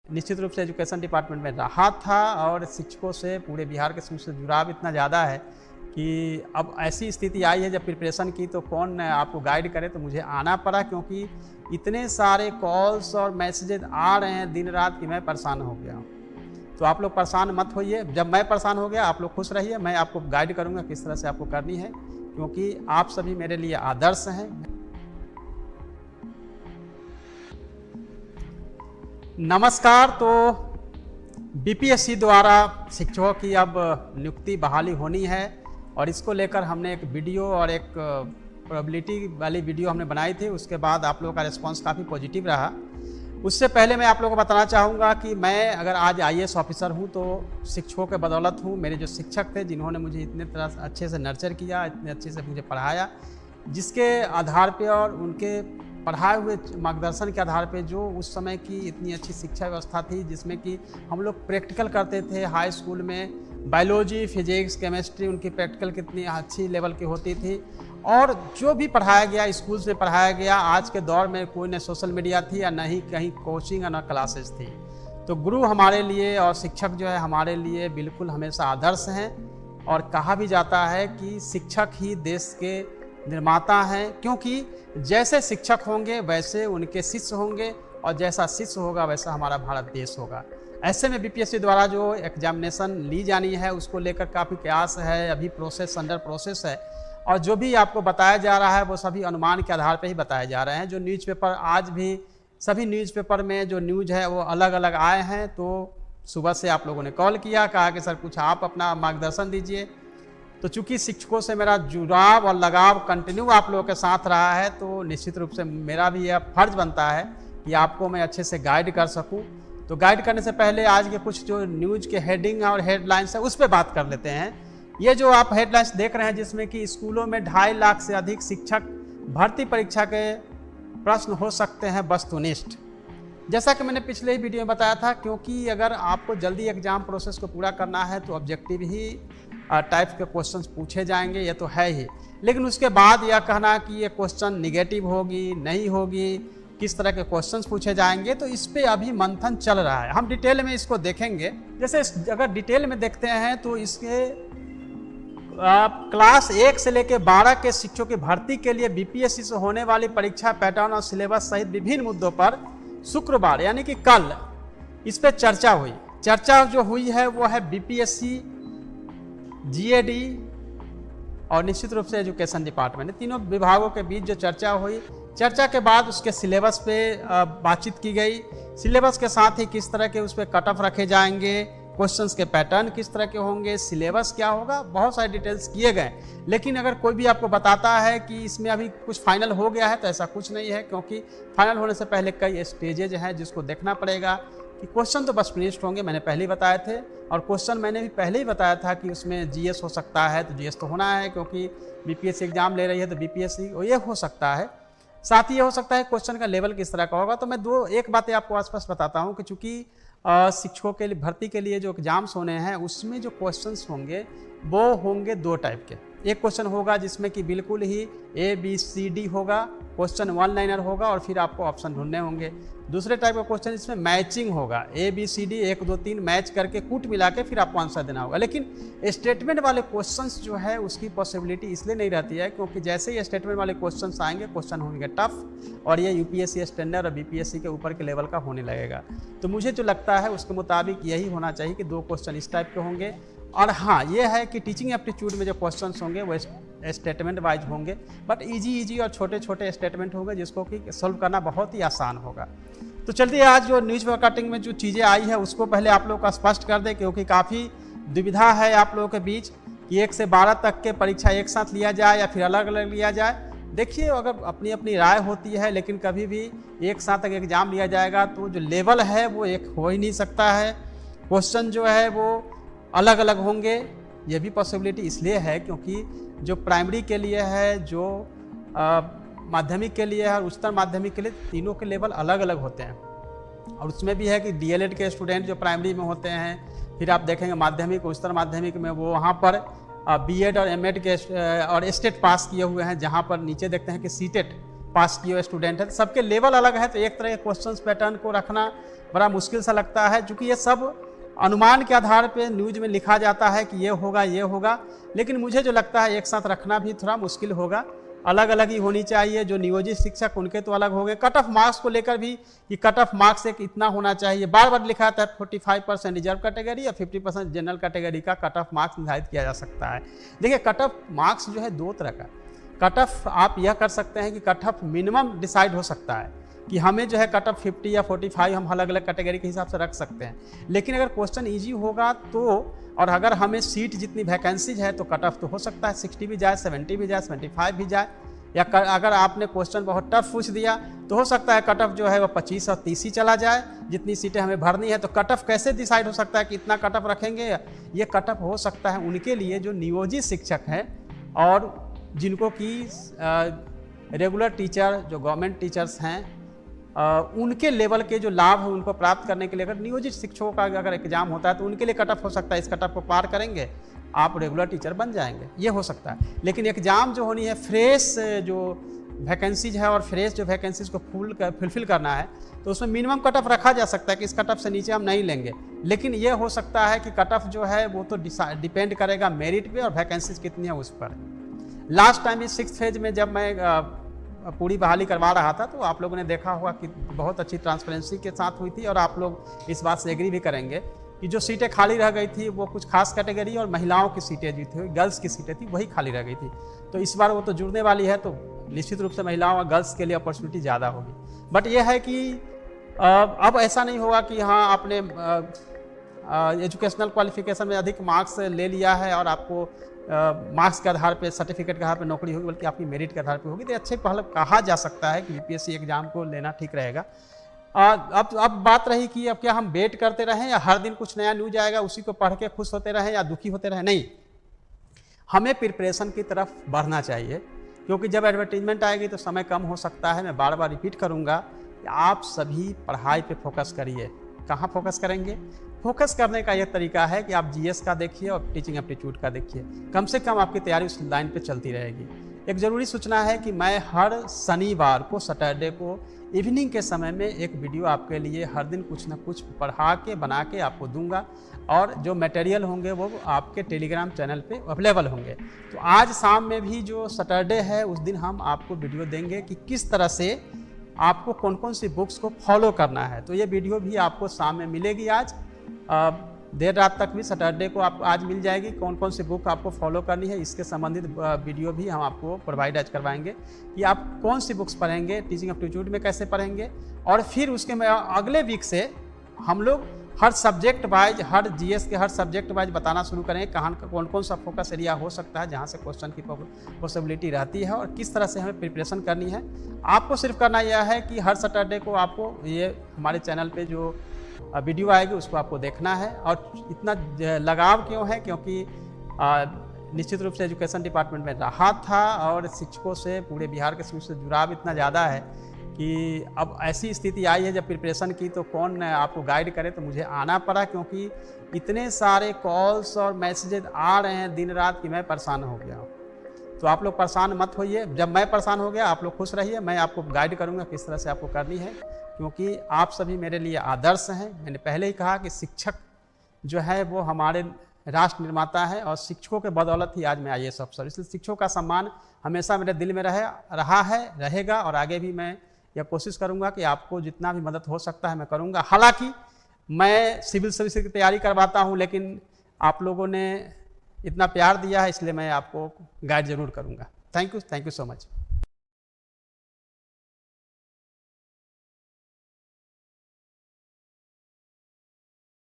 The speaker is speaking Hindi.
निश्चित रूप से एजुकेशन डिपार्टमेंट में रहा था और शिक्षकों से पूरे बिहार के से जुड़ाव इतना ज़्यादा है कि अब ऐसी स्थिति आई है जब प्रिपरेशन की तो कौन आपको गाइड करे, तो मुझे आना पड़ा क्योंकि इतने सारे कॉल्स और मैसेजेस आ रहे हैं दिन रात कि मैं परेशान हो गया हूँ। तो आप लोग परेशान मत होइए, जब मैं परेशान हो गया आप लोग खुश रहिए, मैं आपको गाइड करूँगा किस तरह से आपको करनी है, क्योंकि आप सभी मेरे लिए आदर्श हैं। नमस्कार। तो बीपीएससी द्वारा शिक्षकों की अब नियुक्ति बहाली होनी है और इसको लेकर हमने एक वीडियो और एक प्रोबेबिलिटी वाली वीडियो हमने बनाई थी। उसके बाद आप लोगों का रिस्पांस काफ़ी पॉजिटिव रहा। उससे पहले मैं आप लोगों को बताना चाहूँगा कि मैं अगर आज आईएएस ऑफिसर हूँ तो शिक्षकों के बदौलत हूँ। मेरे जो शिक्षक थे जिन्होंने मुझे इतने तरह अच्छे से नर्चर किया, इतने अच्छे से मुझे पढ़ाया, जिसके आधार पे और उनके पढ़ाए हुए मार्गदर्शन के आधार पे जो उस समय की इतनी अच्छी शिक्षा व्यवस्था थी, जिसमें कि हम लोग प्रैक्टिकल करते थे। हाई स्कूल में बायोलॉजी, फिजिक्स, केमिस्ट्री उनकी प्रैक्टिकल कितनी अच्छी लेवल की होती थी और जो भी पढ़ाया गया स्कूल से पढ़ाया गया। आज के दौर में कोई न सोशल मीडिया थी या न ही कहीं कोचिंग और न क्लासेस थी। तो गुरु हमारे लिए और शिक्षक जो है हमारे लिए बिल्कुल हमेशा आदर्श हैं और कहा भी जाता है कि शिक्षक ही देश के निर्माता हैं, क्योंकि जैसे शिक्षक होंगे वैसे उनके शिष्य होंगे और जैसा शिष्य होगा वैसा हमारा भारत देश होगा। ऐसे में बीपीएससी द्वारा जो एग्जामिनेशन ली जानी है उसको लेकर काफ़ी प्रयास है, अभी प्रोसेस अंडर प्रोसेस है और जो भी आपको बताया जा रहा है वो सभी अनुमान के आधार पर ही बताए जा रहे हैं। जो न्यूज़पेपर आज भी सभी न्यूज़पेपर में जो न्यूज़ है वो अलग अलग आए हैं। तो सुबह से आप लोगों ने कॉल किया, कहा कि सर कुछ आप अपना मार्गदर्शन दीजिए। तो चूंकि शिक्षकों से मेरा जुड़ाव और लगाव कंटिन्यू आप लोगों के साथ रहा है तो निश्चित रूप से मेरा भी यह फर्ज बनता है कि आपको मैं अच्छे से गाइड कर सकूं। तो गाइड करने से पहले आज के कुछ जो न्यूज़ के हेडिंग और हेडलाइंस है उस पर बात कर लेते हैं। ये जो आप हेडलाइंस देख रहे हैं जिसमें कि स्कूलों में 2.5 लाख से अधिक शिक्षक भर्ती परीक्षा के प्रश्न हो सकते हैं वस्तुनिष्ठ। जैसा कि मैंने पिछले ही वीडियो में बताया था, क्योंकि अगर आपको जल्दी एग्जाम प्रोसेस को पूरा करना है तो ऑब्जेक्टिव ही टाइप के क्वेश्चंस पूछे जाएंगे, ये तो है ही। लेकिन उसके बाद यह कहना कि ये क्वेश्चन निगेटिव होगी नहीं होगी, किस तरह के क्वेश्चंस पूछे जाएंगे, तो इस पे अभी मंथन चल रहा है। हम डिटेल में इसको देखेंगे। जैसे अगर डिटेल में देखते हैं तो इसके क्लास 1 से लेकर 12 के शिक्षकों की भर्ती के लिए बीपीएससी से होने वाली परीक्षा पैटर्न और सिलेबस सहित विभिन्न मुद्दों पर शुक्रवार यानी कि कल इस पर चर्चा हुई। चर्चा जो हुई है वो है बीपीएससी, जीएडी और निश्चित रूप से एजुकेशन डिपार्टमेंट, तीनों विभागों के बीच जो चर्चा हुई। चर्चा के बाद उसके सिलेबस पे बातचीत की गई। सिलेबस के साथ ही किस तरह के उस पर कट ऑफ रखे जाएंगे, क्वेश्चंस के पैटर्न किस तरह के होंगे, सिलेबस क्या होगा, बहुत सारे डिटेल्स किए गए। लेकिन अगर कोई भी आपको बताता है कि इसमें अभी कुछ फाइनल हो गया है तो ऐसा कुछ नहीं है, क्योंकि फाइनल होने से पहले कई स्टेजेज हैं जिसको देखना पड़ेगा। कि क्वेश्चन तो बस फिनिश्ड होंगे, मैंने पहले ही बताए थे, और क्वेश्चन मैंने भी पहले ही बताया था कि उसमें जीएस हो सकता है, तो जीएस तो होना है क्योंकि बीपीएससी एग्जाम ले रही है तो बीपीएससी ये हो सकता है। साथ ही ये हो सकता है क्वेश्चन का लेवल किस तरह का होगा। तो मैं एक बातें आपको आसपास बताता हूँ कि चूँकि शिक्षकों के लिए भर्ती के लिए जो एग्जाम्स होने हैं उसमें जो क्वेश्चंस होंगे वो होंगे 2 टाइप के। एक क्वेश्चन होगा जिसमें कि बिल्कुल ही ABCD होगा, क्वेश्चन 1 लाइनर होगा और फिर आपको ऑप्शन ढूंढने होंगे। दूसरे टाइप का क्वेश्चन जिसमें मैचिंग होगा, ABCD 1 2 3 मैच करके कूट मिला के फिर आपको आंसर देना होगा। लेकिन स्टेटमेंट वाले क्वेश्चंस जो है उसकी पॉसिबिलिटी इसलिए नहीं रहती है क्योंकि जैसे ही स्टेटमेंट वाले क्वेश्चंस आएंगे क्वेश्चन होंगे टफ और ये यूपीएससी स्टैंडर्ड और बीपीएससी के ऊपर के लेवल का होने लगेगा। तो मुझे जो लगता है उसके मुताबिक यही होना चाहिए कि 2 क्वेश्चन इस टाइप के होंगे। और हाँ, ये है कि टीचिंग एप्टीट्यूड में जो क्वेश्चंस होंगे वो स्टेटमेंट वाइज होंगे, बट इजी और छोटे छोटे स्टेटमेंट होंगे जिसको कि सॉल्व करना बहुत ही आसान होगा। तो चलिए आज जो न्यूज़ मार्केटिंग में जो चीज़ें आई है उसको पहले आप लोग का स्पष्ट कर दें, क्योंकि काफ़ी दुविधा है आप लोगों के बीच कि 1 से 12 तक के परीक्षा एक साथ लिया जाए या फिर अलग अलग लिया जाए। देखिए, अगर अपनी अपनी राय होती है, लेकिन कभी भी एक साथ तक एग्जाम लिया जाएगा तो जो लेवल है वो एक हो ही नहीं सकता है। क्वेश्चन जो है वो अलग अलग होंगे। ये भी पॉसिबिलिटी इसलिए है क्योंकि जो प्राइमरी के लिए है, जो माध्यमिक के लिए है और उच्चतर माध्यमिक के लिए, तीनों के लेवल अलग अलग होते हैं। और उसमें भी है कि डीएलएड के स्टूडेंट जो प्राइमरी में होते हैं, फिर आप देखेंगे माध्यमिक उच्चतर माध्यमिक में वो वहाँ पर बीएड और एमएड के और स्टेट पास किए हुए हैं, जहाँ पर नीचे देखते हैं कि सीटेट पास किए हुए स्टूडेंट हैं, सबके लेवल अलग है, तो एक तरह के क्वेश्चंस पैटर्न को रखना बड़ा मुश्किल सा लगता है, क्योंकि ये सब अनुमान के आधार पे न्यूज में लिखा जाता है कि ये होगा, लेकिन मुझे जो लगता है एक साथ रखना भी थोड़ा मुश्किल होगा, अलग अलग ही होनी चाहिए। जो नियोजित शिक्षक उनके तो अलग हो गए, कट ऑफ मार्क्स को लेकर भी कि कट ऑफ मार्क्स एक इतना होना चाहिए, बार बार लिखा था 45% रिजर्व कैटेगरी या 50% जनरल कैटेगरी का कट ऑफ मार्क्स निर्धारित किया जा सकता है। देखिए कट ऑफ मार्क्स जो है दो तरह का, कट ऑफ आप यह कर सकते हैं कि कट ऑफ मिनिमम डिसाइड हो सकता है कि हमें जो है कट ऑफ 50 या 45 हम अलग अलग कैटेगरी के हिसाब से रख सकते हैं, लेकिन अगर क्वेश्चन ईजी होगा तो, और अगर हमें सीट जितनी वैकेंसीज है तो कट ऑफ तो हो सकता है 60 भी जाए, 70 भी जाए, 75 भी जाए, या अगर आपने क्वेश्चन बहुत टफ पूछ दिया तो हो सकता है कट ऑफ जो है वो 25 और 30 ही चला जाए, जितनी सीटें हमें भरनी है। तो कट ऑफ कैसे डिसाइड हो सकता है कि इतना कट ऑफ रखेंगे? ये कट ऑफ हो सकता है उनके लिए जो नियोजित शिक्षक हैं और जिनको कि रेगुलर टीचर जो गवर्नमेंट टीचर्स हैं उनके लेवल के जो लाभ है उनको प्राप्त करने के लिए अगर नियोजित शिक्षकों का अगर एग्जाम होता है तो उनके लिए कट ऑफ हो सकता है, इस कट ऑफ को पार करेंगे आप रेगुलर टीचर बन जाएंगे, ये हो सकता है। लेकिन एग्जाम जो होनी है फ्रेश जो वैकेंसीज है और फ्रेश जो वैकेंसीज को फुलफिल करना है तो उसमें मिनिमम कट ऑफ रखा जा सकता है कि इस कट ऑफ से नीचे हम नहीं लेंगे, लेकिन ये हो सकता है कि कट ऑफ जो है वो तो डिपेंड करेगा मेरिट पे और वैकेंसीज कितनी है उस पर। लास्ट टाइम इस 6th फेज में जब मैं पूरी बहाली करवा रहा था तो आप लोगों ने देखा होगा कि बहुत अच्छी ट्रांसपेरेंसी के साथ हुई थी, और आप लोग इस बात से एग्री भी करेंगे कि जो सीटें खाली रह गई थी वो कुछ खास कैटेगरी और महिलाओं की सीटें जो थी, गर्ल्स की सीटें थी, वही खाली रह गई थी। तो इस बार वो तो जुड़ने वाली है, तो निश्चित रूप से महिलाओं और गर्ल्स के लिए अपॉर्चुनिटी ज़्यादा होगी। बट यह है कि अब ऐसा नहीं होगा कि हाँ आपने एजुकेशनल क्वालिफिकेशन में अधिक मार्क्स ले लिया है और आपको मार्क्स के आधार पे सर्टिफिकेट के आधार पे नौकरी होगी, बल्कि आपकी मेरिट के आधार पे होगी। तो अच्छे पहले कहा जा सकता है कि यूपीएससी एग्जाम को लेना ठीक रहेगा। अब बात रही कि अब क्या हम वेट करते रहें या हर दिन कुछ नया न्यूज आएगा उसी को पढ़ के खुश होते रहें या दुखी होते रहें? नहीं, हमें प्रिपरेशन की तरफ बढ़ना चाहिए, क्योंकि जब एडवर्टीजमेंट आएगी तो समय कम हो सकता है। मैं बार बार रिपीट करूँगा कि आप सभी पढ़ाई पे फोकस करिए। कहाँ फोकस करेंगे? फोकस करने का यह तरीका है कि आप जीएस का देखिए और टीचिंग एप्टीट्यूड का देखिए, कम से कम आपकी तैयारी उस लाइन पे चलती रहेगी। एक ज़रूरी सूचना है कि मैं हर शनिवार को, सैटरडे को इवनिंग के समय में एक वीडियो आपके लिए हर दिन कुछ ना कुछ पढ़ा के बना के आपको दूंगा, और जो मटेरियल होंगे वो आपके टेलीग्राम चैनल पे अवेलेबल होंगे। तो आज शाम में भी जो सैटरडे है उस दिन हम आपको वीडियो देंगे कि किस तरह से आपको कौन कौन सी बुक्स को फॉलो करना है। तो ये वीडियो भी आपको शाम में मिलेगी। आज देर रात तक भी सैटरडे को आप आज मिल जाएगी, कौन कौन सी बुक आपको फॉलो करनी है इसके संबंधित वीडियो भी हम आपको प्रोवाइड आज करवाएंगे कि आप कौन सी बुक्स पढ़ेंगे, टीचिंग एप्टीट्यूड में कैसे पढ़ेंगे। और फिर उसके में अगले वीक से हम लोग हर सब्जेक्ट वाइज, हर जीएस के हर सब्जेक्ट वाइज बताना शुरू करेंगे कहाँ कौन कौन सा फोकस एरिया हो सकता है जहाँ से क्वेश्चन की पॉसिबिलिटी रहती है और किस तरह से हमें प्रिपरेशन करनी है। आपको सिर्फ करना यह है कि हर सैटरडे को आपको ये हमारे चैनल पे जो वीडियो आएगी उसको आपको देखना है। और इतना लगाव क्यों है? क्योंकि निश्चित रूप से एजुकेशन डिपार्टमेंट में रहा था और शिक्षकों से, पूरे बिहार के शिक्षकों से जुड़ाव इतना ज़्यादा है कि अब ऐसी स्थिति आई है जब प्रिपरेशन की तो कौन आपको गाइड करे, तो मुझे आना पड़ा, क्योंकि इतने सारे कॉल्स और मैसेजेस आ रहे हैं दिन रात कि मैं परेशान हो गया हूँ। तो आप लोग परेशान मत होइए, जब मैं परेशान हो गया आप लोग खुश रहिए, मैं आपको गाइड करूँगा किस तरह से आपको करनी है, क्योंकि आप सभी मेरे लिए आदर्श हैं। मैंने पहले ही कहा कि शिक्षक जो है वो हमारे राष्ट्र निर्माता है और शिक्षकों के बदौलत ही आज मैं IAS अफसर, इसलिए शिक्षकों का सम्मान हमेशा मेरे दिल में रहा है, रहेगा, और आगे भी मैं यह कोशिश करूंगा कि आपको जितना भी मदद हो सकता है मैं करूंगा। हालांकि मैं सिविल सर्विस की तैयारी करवाता हूं, लेकिन आप लोगों ने इतना प्यार दिया है इसलिए मैं आपको गाइड जरूर करूंगा। Thank you so much.